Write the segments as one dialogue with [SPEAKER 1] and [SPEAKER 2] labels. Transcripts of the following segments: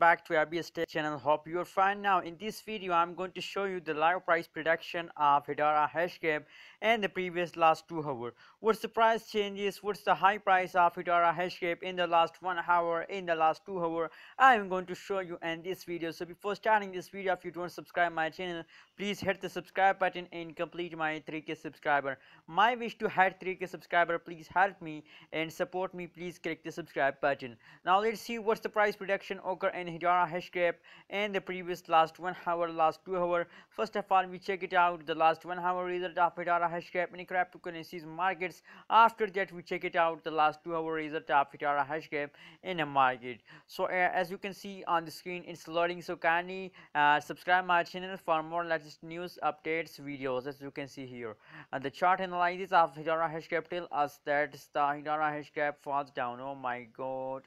[SPEAKER 1] back to ABS Tech channel. Hope you're fine. Now in this video I'm going to show you the live price prediction of Hedera Hashgraph and the previous last 2 hours. What's the price changes, what's the high price of Hedera Hashgraph in the last 1 hour, in the last 2 hours, I'm going to show you in this video. So before starting this video, if you don't subscribe my channel, please hit the subscribe button and complete my 3k subscriber. My wish to hit 3k subscriber. Please help me and support me. Please click the subscribe button. Now let's see what's the price prediction occur in Hedera Hashgraph and the previous last 1 hour, last 2 hour. First of all, we check it out the last 1 hour result of Hedera Hashgraph in cryptocurrencies markets. After that, we check it out the last 2 hour result of Hedera Hashgraph in a market. So as you can see on the screen, it's loading. So kindly subscribe my channel for more latest news, updates, videos. As you can see here, the chart analysis of Hedera Hashgraph tell us that the Hedera Hashgraph falls down. Oh my god,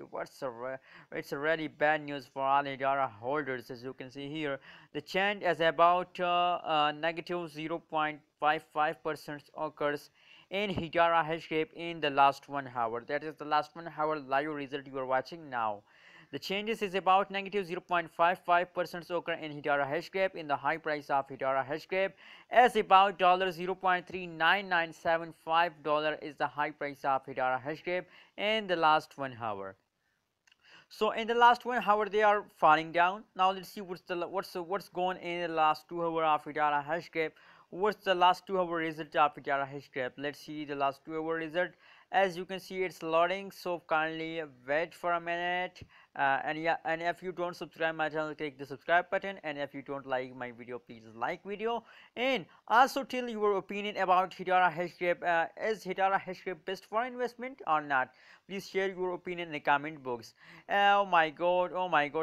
[SPEAKER 1] it's a really bad news for all Hedera holders. As you can see here, the change is about negative 0.55% occurs in Hedera Hashgraph in the last 1 hour. That is the last 1 hour live result you are watching now. The changes is about negative 0.55% occur in Hedera Hashgraph in the high price of Hedera Hashgraph as about $0.39975 is the high price of Hedera Hashgraph in the last 1 hour. So in the last 1 hour they are falling down. Now let's see what's going in the last 2 hour of Hedera Hashgraph. What's the last 2 hour result of Hedera Hashgraph? Let's see the last 2 hour result. As you can see, it's loading, so kindly wait for a minute. And if you don't subscribe my channel, click the subscribe button, and if you don't like my video, please like video, and also tell your opinion about Hedera Hashgraph. Is Hedera Hashgraph best for investment or not? Please share your opinion in the comment box. Oh my god,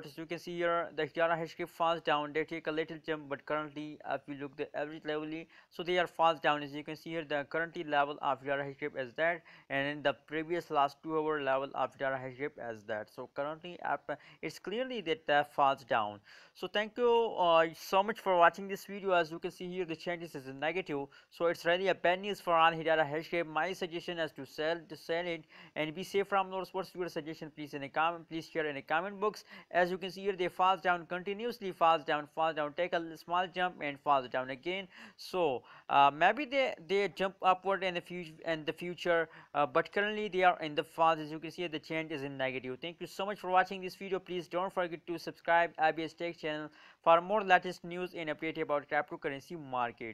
[SPEAKER 1] as you can see here, the Hedera Hashgraph falls down. They take a little jump, but currently if we look the average level, so they are falls down. As you can see here, the currently level of Hedera Hashgraph is that, and in the previous last 2 hour level of Hedera Hashgraph as that. So currently it's clearly that falls down. So thank you so much for watching this video. As you can see here, the changes is negative, so it's really a bad news for all Hedera Hashgraph. My suggestion is to sell it and be safe from those. What's your suggestion? Please in a comment, please share in a comment box. As you can see here, they falls down continuously, falls down, take a small jump and falls down again. So maybe they jump upward in the future, but currently they are in the falls. As you can see, the change is in negative. Thank you so much for watching this video. Please don't forget to subscribe ABS Tech channel for more latest news and update about cryptocurrency market.